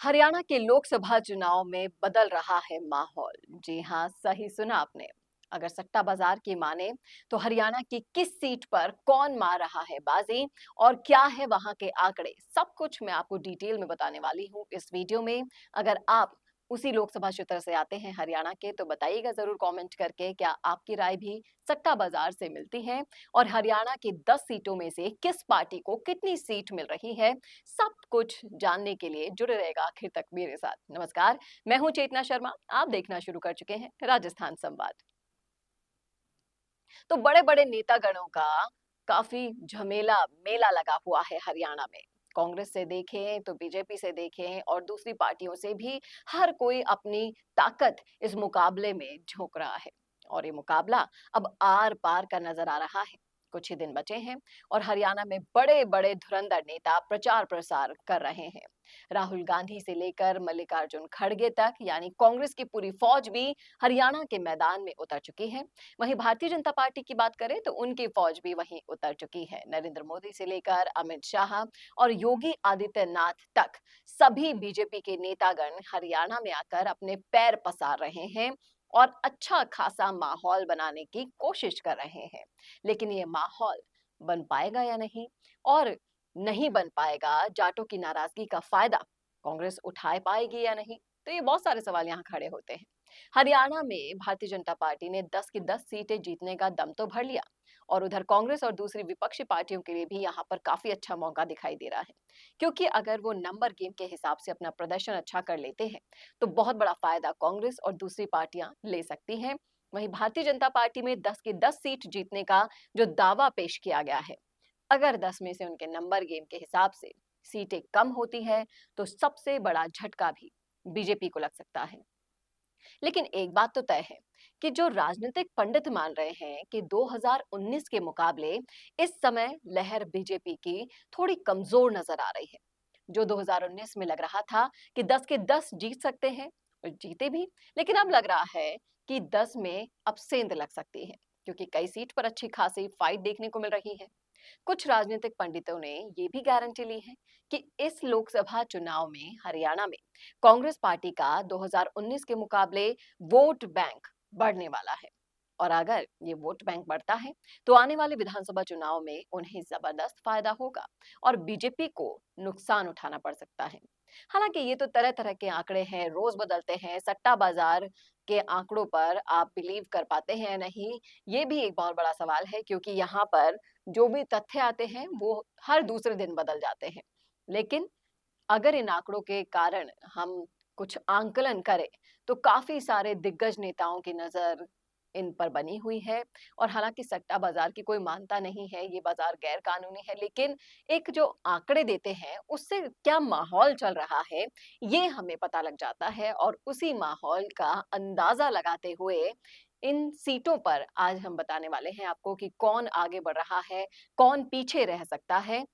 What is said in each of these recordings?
हरियाणा के लोकसभा चुनाव में बदल रहा है माहौल। जी हाँ, सही सुना आपने। अगर सट्टा बाजार की माने तो हरियाणा की किस सीट पर कौन मार रहा है बाजी और क्या है वहां के आंकड़े, सब कुछ मैं आपको डिटेल में बताने वाली हूँ इस वीडियो में। अगर आप उसी लोकसभा क्षेत्र से आते हैं हरियाणा के तो बताइएगा जरूर कमेंट करके, क्या आपकी राय भी सट्टा बाजार से मिलती है और हरियाणा की 10 सीटों में से किस पार्टी को कितनी सीट मिल रही है। सब कुछ जानने के लिए जुड़े रहेगा आखिर तक मेरे साथ। नमस्कार, मैं हूं चेतना शर्मा। आप देखना शुरू कर चुके हैं राजस्थान संवाद। तो बड़े बड़े नेतागणों का काफी झमेला मेला लगा हुआ है हरियाणा में। कांग्रेस से देखें तो बीजेपी से देखें और दूसरी पार्टियों से भी हर कोई अपनी ताकत इस मुकाबले में झोंक रहा है। और ये मुकाबला अब आर पार का नजर आ रहा है। कुछ ही दिन बचे हैं और हरियाणा में बड़े बड़े धुरंधर नेता प्रचार प्रसार कर रहे हैं। राहुल गांधी से लेकर मल्लिकार्जुन खड़गे तक, यानी कांग्रेस की पूरी फौज भी हरियाणा के मैदान में उतर चुकी है। वहीं भारतीय जनता पार्टी की बात करें तो उनकी फौज भी वहीं उतर चुकी है। नरेंद्र मोदी से लेकर अमित शाह और योगी आदित्यनाथ तक सभी बीजेपी के नेतागण हरियाणा में आकर अपने पैर पसार रहे हैं और अच्छा खासा माहौल बनाने की कोशिश कर रहे हैं। लेकिन ये माहौल बन पाएगा या नहीं, और नहीं बन पाएगा, जाटों की नाराजगी का फायदा कांग्रेस उठा पाएगी या नहीं, तो ये बहुत सारे सवाल यहाँ खड़े होते हैं। हरियाणा में भारतीय जनता पार्टी ने 10 की 10 सीटें जीतने का दम तो भर लिया और उधर कांग्रेस और दूसरी विपक्षी पार्टियों के लिए भी यहाँ पर काफी अच्छा मौका दिखाई दे रहा है। क्योंकि अगर वो नंबर गेम के हिसाब से अपना प्रदर्शन अच्छा कर लेते हैं तो बहुत बड़ा फायदा कांग्रेस और दूसरी पार्टियां ले सकती हैं। वहीं भारतीय जनता पार्टी में 10 की 10 सीट जीतने का जो दावा पेश किया गया है, अगर 10 में से उनके नंबर गेम के हिसाब से सीटें कम होती है तो सबसे बड़ा झटका भी बीजेपी को लग सकता है। लेकिन एक बात तो तय है कि जो राजनीतिक पंडित मान रहे हैं कि 2019 के मुकाबले इस समय लहर बीजेपी की थोड़ी कमजोर नजर आ रही है। जो 2019 में लग रहा था कि 10 के 10 जीत सकते हैं और जीते भी, लेकिन अब लग रहा है कि 10 में अब सेंध लग सकती है, क्योंकि कई सीट पर अच्छी खासी फाइट देखने को मिल रही है। कुछ राजनीतिक पंडितों ने ये भी गारंटी ली है कि इस लोकसभा चुनाव में हरियाणा में कांग्रेस पार्टी का 2019 के मुकाबले वोट बैंक बढ़ने वाला है। और अगर ये वोट बैंक बढ़ता है तो आने वाले विधानसभा चुनाव में उन्हें जबरदस्त फायदा होगा और बीजेपी को नुकसान उठाना पड़ सकता है। हालांकि ये तो तरह तरह के आंकड़े हैं, रोज बदलते हैं। सट्टा बाजार के आंकड़ों पर आप बिलीव कर पाते हैं या नहीं, ये भी एक बहुत बड़ा सवाल है, क्योंकि यहाँ पर जो भी तथ्य आते हैं वो हर दूसरे दिन बदल जाते हैं। लेकिन अगर इन आंकड़ों के कारण हम कुछ आंकलन करें तो काफी सारे दिग्गज नेताओं की नजर इन पर बनी हुई है। और हालांकि सट्टा बाजार की कोई मानता नहीं है, ये बाजार गैर कानूनी है, लेकिन एक जो आंकड़े देते हैं उससे क्या माहौल चल रहा है ये हमें पता लग जाता है। और उसी माहौल का अंदाजा लगाते हुए इन सीटों पर आज हम बताने वाले हैं आपको कि कौन आगे बढ़ रहा है, कौन पीछे रह सकता है।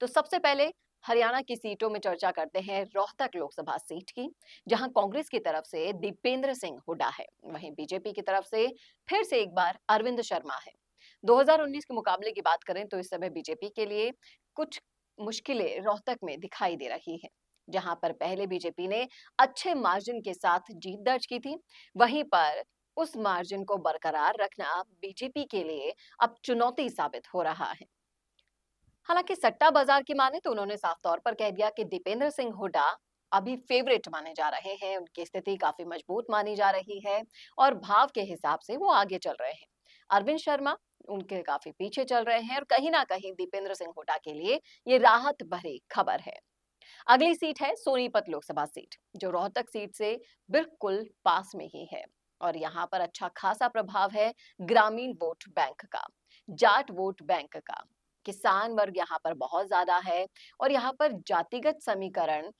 तो सबसे पहले हरियाणा की सीटों में चर्चा करते हैं रोहतक लोकसभा सीट की, जहां कांग्रेस की तरफ से दीपेंद्र सिंह हुड्डा है। वहीं बीजेपी की तरफ से फिर से एक बार अरविंद शर्मा है। 2019 के मुकाबले की बात करें तो इस समय बीजेपी के लिए कुछ मुश्किलें रोहतक में दिखाई दे रही है। जहां पर पहले बीजेपी ने अच्छे मार्जिन के साथ जीत दर्ज की थी, वहीं पर उस मार्जिन को बरकरार रखना बीजेपी के लिए अब चुनौती साबित हो रहा है। हालांकि सट्टा बाजार की माने तो उन्होंने साफ तौर पर कह दिया कि दीपेंद्र सिंह हुड्डा अभी फेवरेट माने जा रहे हैं, उनकी स्थिति काफी मजबूत मानी जा रही है और भाव के हिसाब से वो आगे चल रहे हैं। अरविंद शर्मा उनके काफी पीछे चल रहे हैं और कहीं ना कहीं दीपेंद्र सिंह हुड्डा के लिए ये राहत भरी खबर है। अगली सीट है सोनीपत लोकसभा सीट, जो रोहतक सीट से बिल्कुल पास में ही है। और यहाँ पर अच्छा खासा प्रभाव है ग्रामीण वोट बैंक का, जाट वोट बैंक का। किसान वर्ग यहाँ पर बहुत ज्यादा है और यहाँ पर जातिगत समीकरण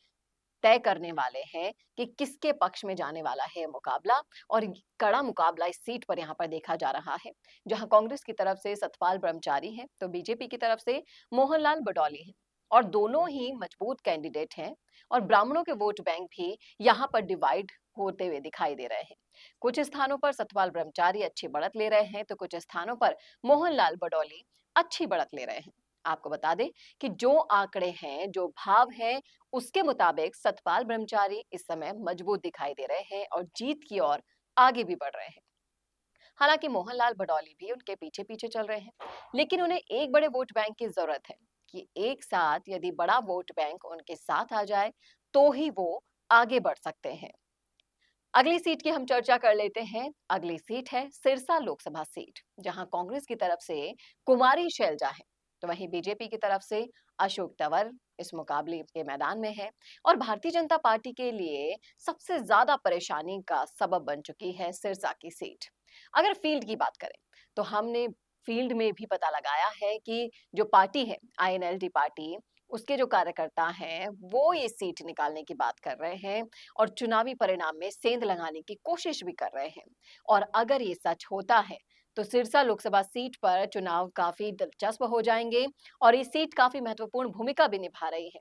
तय करने वाले हैं कि किसके पक्ष में जाने वाला है मुकाबला। और कड़ा मुकाबला इस सीट पर यहाँ पर देखा जा रहा है, जहां कांग्रेस की तरफ से सतपाल ब्रह्मचारी है तो बीजेपी की तरफ से मोहनलाल बडौली है। और दोनों ही मजबूत कैंडिडेट हैं और ब्राह्मणों के वोट बैंक भी यहाँ पर डिवाइड होते हुए दिखाई दे रहे हैं। कुछ स्थानों पर सतपाल ब्रह्मचारी अच्छी बढ़त ले रहे हैं तो कुछ स्थानों पर मोहनलाल बडौली अच्छी बढ़त ले रहे हैं। आपको बता दें कि जो आंकड़े हैं, जो भाव हैं, उसके मुताबिक सतपाल ब्रह्मचारी इस समय मजबूत दिखाई दे रहे हैं और जीत की ओर आगे भी बढ़ रहे हैं। हालांकि मोहनलाल भडौली भी उनके पीछे पीछे चल रहे हैं, लेकिन उन्हें एक बड़े वोट बैंक की जरूरत है कि एक साथ यदि बड़ा वोट बैंक उनके साथ आ जाए तो ही वो आगे बढ़ सकते हैं। अगली सीट की हम चर्चा कर लेते हैं। अगली सीट है सिरसा लोकसभा सीट, जहां कांग्रेस की तरफ से कुमारी शैलजा है, तो वहीं बीजेपी की तरफ से अशोक तंवर इस मुकाबले के मैदान में है। और भारतीय जनता पार्टी के लिए सबसे ज्यादा परेशानी का सबब बन चुकी है सिरसा की सीट। अगर फील्ड की बात करें तो हमने फील्ड में भी पता लगाया है कि जो पार्टी है, आईएनएलडी पार्टी, उसके जो कार्यकर्ता हैं वो ये सीट निकालने की बात कर रहे हैं और चुनावी परिणाम में सेंध लगाने की कोशिश भी कर रहे हैं। और अगर ये सच होता है तो सिरसा लोकसभा सीट पर चुनाव काफी दिलचस्प हो जाएंगे और ये सीट काफी महत्वपूर्ण भूमिका भी निभा रही है।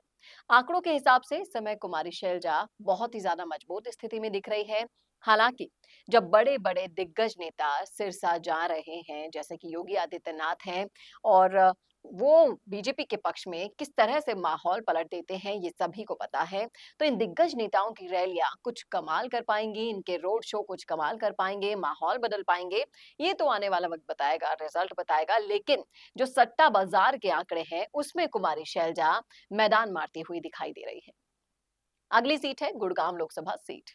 आंकड़ों के हिसाब से इस समय कुमारी शैलजा बहुत ही ज्यादा मजबूत स्थिति में दिख रही है। हालांकि जब बड़े बड़े दिग्गज नेता सिरसा जा रहे हैं, जैसे कि योगी आदित्यनाथ हैं, और वो बीजेपी के पक्ष में किस तरह से माहौल पलट देते हैं ये सभी को पता है। तो इन दिग्गज नेताओं की रैलियां कुछ कमाल कर पाएंगी, इनके रोड शो कुछ कमाल कर पाएंगे, माहौल बदल पाएंगे, ये तो आने वाला वक्त बताएगा, रिजल्ट बताएगा। लेकिन जो सट्टा बाजार के आंकड़े हैं उसमें कुमारी शैलजा मैदान मारती हुई दिखाई दे रही है। अगली सीट है गुड़गांव लोकसभा सीट,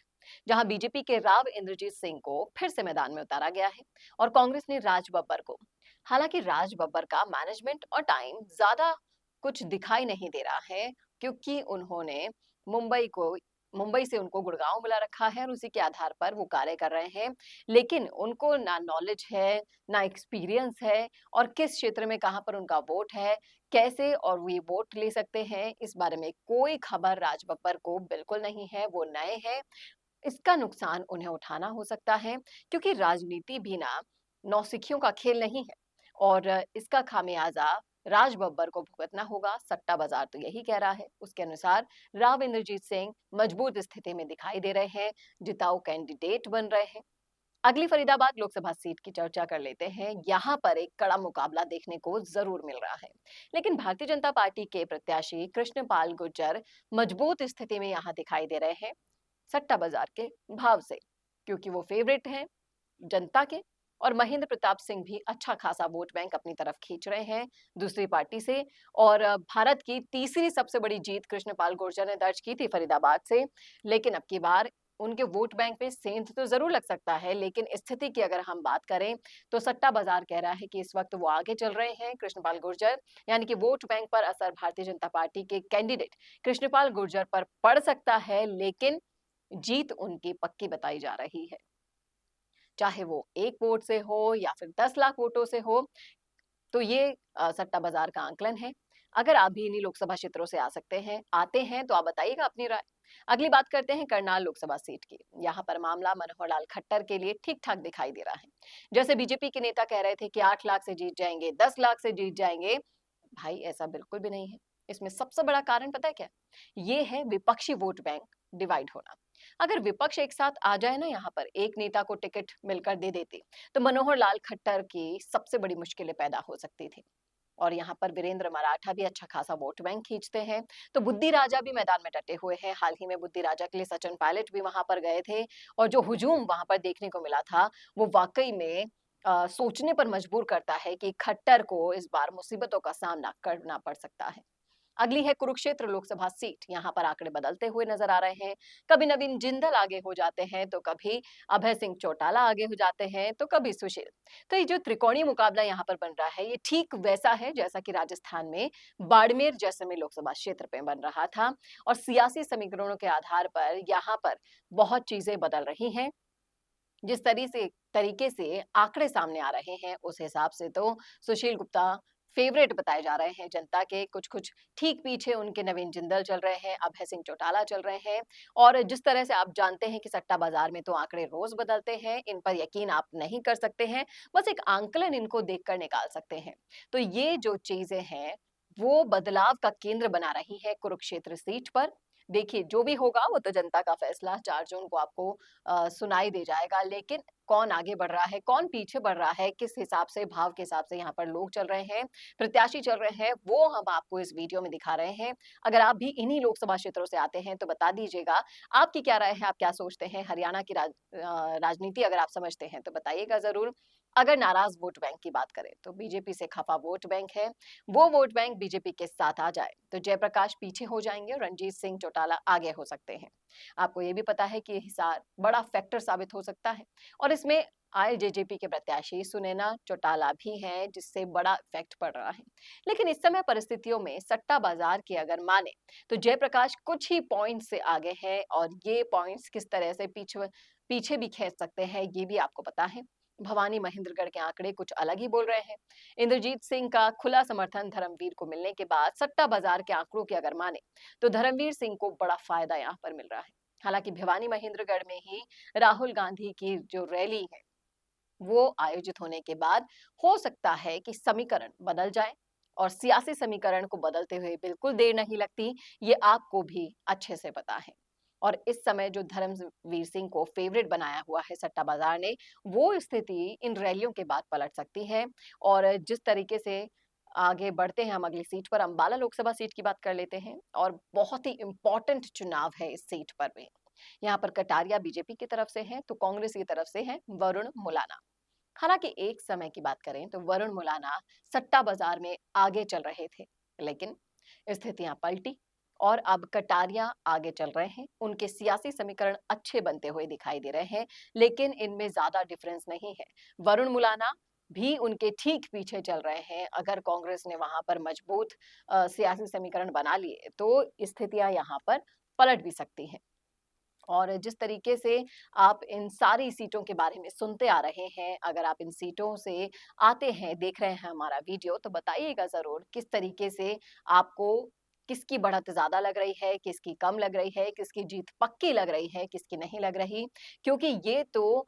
जहां बीजेपी के राव इंद्रजीत सिंह को फिर से मैदान में उतारा गया है और कांग्रेस ने राज बब्बर को। हालांकि राज बब्बर का मैनेजमेंट और टाइम ज्यादा कुछ दिखाई नहीं दे रहा है, क्योंकि उन्होंने मुंबई को मुंबई से उनको गुड़गांव बुला रखा है और उसी के आधार पर वो कार्य कर रहे हैं। लेकिन उनको ना नॉलेज है, ना एक्सपीरियंस है, और किस क्षेत्र में कहां पर उनका वोट है, कैसे और वो ये वोट ले सकते हैं, इस बारे में कोई खबर राज बब्बर को बिल्कुल नहीं है। वो नए हैं, इसका नुकसान उन्हें उठाना हो सकता है, क्योंकि राजनीति भी ना नौसिखियों का खेल नहीं है और इसका खामियाजा राज बब्बर को भुगतना होगा। सट्टा बाजार तो यही कह रहा है। उसके अनुसार राव इंद्रजीत सिंह मजबूत स्थिति में दिखाई दे रहे हैं, जिताऊ कैंडिडेट बन रहे हैं। अगली फरीदाबाद लोकसभा सीट की चर्चा कर लेते हैं। यहाँ पर एक कड़ा मुकाबला देखने को जरूर मिल रहा है, लेकिन भारतीय जनता पार्टी के प्रत्याशी कृष्णपाल गुर्जर मजबूत स्थिति में यहाँ दिखाई दे रहे हैं सट्टा बाजार के भाव से, क्योंकि वो फेवरेट हैं जनता के। और महेंद्र प्रताप सिंह भी अच्छा खासा वोट बैंक अपनी तरफ खींच रहे हैं दूसरी पार्टी से। और भारत की तीसरी सबसे बड़ी जीत कृष्णपाल गुर्जर ने दर्ज की थी फरीदाबाद से, लेकिन अब की बार उनके वोट बैंक पे सेंध तो जरूर लग सकता है। लेकिन स्थिति की अगर हम बात करें तो सट्टा बाजार कह रहा है कि इस वक्त वो आगे चल रहे हैं कृष्णपाल गुर्जर, यानी कि वोट बैंक पर असर भारतीय जनता पार्टी के कैंडिडेट कृष्णपाल गुर्जर पर पड़ सकता है, लेकिन जीत उनकी पक्की बताई जा रही है। चाहे वो 1 वोट से हो या फिर 10 लाख वोटों से हो, तो ये सट्टा बाजार का आंकलन है। अगर आप भी इन्हीं लोकसभा क्षेत्रों से आ सकते हैं, आते हैं, तो आप बताइएगा अपनी राय। अगली बात करते हैं करनाल लोकसभा सीट की। यहाँ पर मामला मनोहर लाल खट्टर के लिए ठीक-ठाक दिखाई दे रहा है। जैसे बीजेपी के नेता कह रहे थे कि 8 लाख से जीत जाएंगे, 10 लाख से जीत जाएंगे, भाई ऐसा बिल्कुल भी नहीं है। इसमें सबसे बड़ा कारण पता है क्या? ये है विपक्षी वोट बैंक डिवाइड होना। अगर विपक्ष एक साथ आ जाए ना, यहाँ पर एक नेता को टिकट मिलकर दे देते, तो मनोहर लाल खट्टर की सबसे बड़ी मुश्किलें पैदा हो सकती थी। और यहाँ पर वीरेंद्र मराठा भी अच्छा खासा वोट बैंक खींचते हैं, तो बुद्धि राजा भी मैदान में डटे हुए हैं। हाल ही में बुद्धि राजा के लिए सचिन पायलट भी वहां पर गए थे और जो हुजूम वहां पर देखने को मिला था वो वाकई में सोचने पर मजबूर करता है कि खट्टर को इस बार मुसीबतों का सामना करना पड़ सकता है। अगली है कुरुक्षेत्र लोकसभा सीट। यहाँ पर आंकड़े बदलते हुए नजर आ रहे हैं। कभी नवीन जिंदल आगे हो जाते हैं, तो कभी अभय सिंह चौटाला आगे हो जाते हैं, तो कभी सुशील। तो ये जो त्रिकोणीय मुकाबला यहाँ पर बन रहा है, ये ठीक वैसा है जैसा कि राजस्थान में बाड़मेर जैसलमेर लोकसभा क्षेत्र पे बन रहा था। और सियासी समीकरणों के आधार पर यहाँ पर बहुत चीजें बदल रही हैं। जिस तरीके से आंकड़े सामने आ रहे हैं, उस हिसाब से तो सुशील गुप्ता फेवरेट बताए जा रहे हैं जनता के। कुछ कुछ ठीक पीछे उनके नवीन जिंदल चल रहे हैं, अभय सिंह चौटाला चल रहे हैं। और जिस तरह से आप जानते हैं कि सट्टा बाजार में तो आंकड़े रोज बदलते हैं, इन पर यकीन आप नहीं कर सकते हैं, बस एक आंकलन इनको देखकर निकाल सकते हैं। तो ये जो चीजें हैं वो बदलाव का केंद्र बना रही है कुरुक्षेत्र सीट पर। देखिए, जो भी होगा वो तो जनता का फैसला 4 जून को आपको सुनाई दे जाएगा। लेकिन कौन आगे बढ़ रहा है, कौन पीछे बढ़ रहा है, किस हिसाब से, भाव के हिसाब से यहाँ पर लोग चल रहे हैं, प्रत्याशी चल रहे हैं, वो हम आपको इस वीडियो में दिखा रहे हैं। अगर आप भी इन्हीं लोकसभा क्षेत्रों से आते हैं तो बता दीजिएगा, आपकी क्या राय है, आप क्या सोचते हैं? हरियाणा की राजनीति अगर आप समझते हैं तो बताइएगा ज़रूर। अगर नाराज़ वोट बैंक की बात करें तो बीजेपी से खफा वोट बैंक है, वो वोट बैंक बीजेपी के साथ आ जाए तो जयप्रकाश पीछे हो जाएंगे और रणजीत सिंह चौटाला आगे हो सकते हैं। आपको ये भी पता है कि हिसार बड़ा फैक्टर साबित हो सकता है और इसमें आईजेजेपी के प्रत्याशी सुनैना चौटाला भी हैं, जिससे बड़ा इफेक्ट पड़ रहा है। लेकिन इस समय परिस्थितियों में सट्टा बाजार की अगर माने तो जयप्रकाश कुछ ही पॉइंट से आगे हैं और ये पॉइंट्स किस तरह से पीछे पीछे भी खींच सकते हैं ये भी आपको पता है। भवानी महेंद्रगढ़ के आंकड़े कुछ अलग ही बोल रहे हैं। इंद्रजीत सिंह का खुला समर्थन धर्मवीर को मिलने के बाद सट्टा बाजार के आंकड़ों की अगर माने तो धर्मवीर सिंह को बड़ा फायदा यहाँ पर मिल रहा है। हालांकि भिवानी महेंद्रगढ़ में ही राहुल गांधी की जो रैली है वो आयोजित होने के बाद हो सकता है कि समीकरण बदल जाए और सियासी समीकरण को बदलते हुए बिल्कुल देर नहीं लगती, ये आपको भी अच्छे से पता है। और इस समय जो धर्मवीर सिंह को फेवरेट बनाया हुआ है सट्टा बाजार ने, वो स्थिति इन रैलियों के बाद पलट सकती है। और जिस तरीके से आगे बढ़ते हैं हम अगली सीट पर, अंबाला लोकसभा सीट की बात कर लेते हैं और बहुत ही इंपॉर्टेंट चुनाव है इस सीट पर भी। यहाँ पर कटारिया बीजेपी की तरफ से है तो कांग्रेस की तरफ से है वरुण मुलाना। हालांकि एक समय की बात करें तो वरुण मुलाना सट्टा बाजार में आगे चल रहे थे, लेकिन स्थितियां पलटी और अब कटारिया आगे चल रहे हैं। उनके सियासी समीकरण अच्छे बनते हुए दिखाई दे रहे हैं, लेकिन इनमें ज्यादा डिफरेंस नहीं है। वरुण मुलाना भी उनके ठीक पीछे चल रहे हैं। अगर कांग्रेस ने वहां पर मजबूत सियासी समीकरण बना लिए तो स्थितियां यहाँ पर पलट भी सकती हैं। और जिस तरीके से आप इन सारी सीटों के बारे में सुनते आ रहे हैं, अगर आप इन सीटों से आते हैं, देख रहे हैं हमारा वीडियो, तो बताइएगा ज़रूर किस तरीके से आपको किसकी बढ़त ज़्यादा लग रही है, किसकी कम लग रही है, किसकी जीत पक्की लग रही है, किसकी नहीं लग रही। क्योंकि ये तो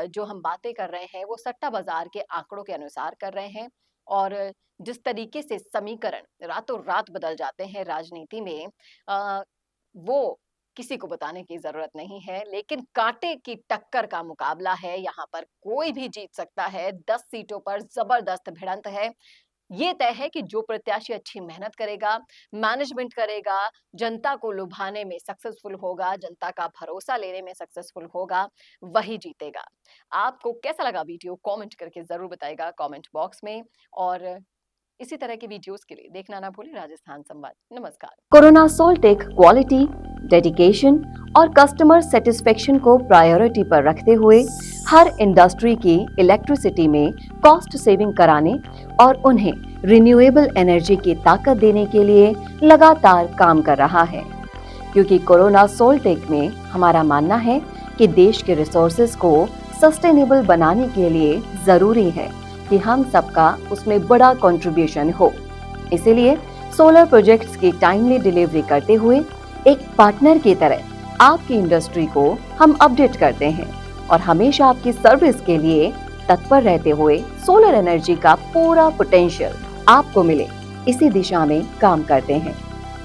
जो हम बातें कर रहे हैं, वो सट्टा बाज़ार के आंकड़ों के अनुसार कर रहे हैं और जिस तरीके से समीकरण रातों-रात बदल जाते हैं राजनीति में, वो किसी को बताने की जरूरत नहीं है। लेकिन कांटे की टक्कर का मुकाबला है, यहाँ पर कोई भी जीत सकता है। 10 सीटों पर जबरदस्त भिड़ंत है। ये तय है कि जो प्रत्याशी अच्छी मेहनत करेगा, मैनेजमेंट करेगा, जनता को लुभाने में सक्सेसफुल होगा, जनता का भरोसा लेने में सक्सेसफुल होगा, वही जीतेगा। आपको कैसा लगा वीडियो कमेंट करके जरूर बताइएगा कमेंट बॉक्स में। और इसी तरह के वीडियोस के लिए देखना ना भूलें राजस्थान संवाद। नमस्कार। कोरोना सोल्टेक क्वालिटी, डेडिकेशन और कस्टमर सेटिस्फेक्शन को प्रायोरिटी पर रखते हुए हर इंडस्ट्री की इलेक्ट्रिसिटी में कॉस्ट सेविंग कराने और उन्हें रिन्यूएबल एनर्जी की ताकत देने के लिए लगातार काम कर रहा है। क्योंकि कोरोना सोल्टेक में हमारा मानना है कि देश के रिसोर्सेज को सस्टेनेबल बनाने के लिए जरूरी है कि हम सबका उसमें बड़ा कंट्रीब्यूशन हो। इसीलिए सोलर प्रोजेक्ट्स की टाइमली डिलीवरी करते हुए एक पार्टनर की तरह आपकी इंडस्ट्री को हम अपडेट करते हैं और हमेशा आपकी सर्विस के लिए तत्पर रहते हुए सोलर एनर्जी का पूरा पोटेंशियल आपको मिले, इसी दिशा में काम करते हैं।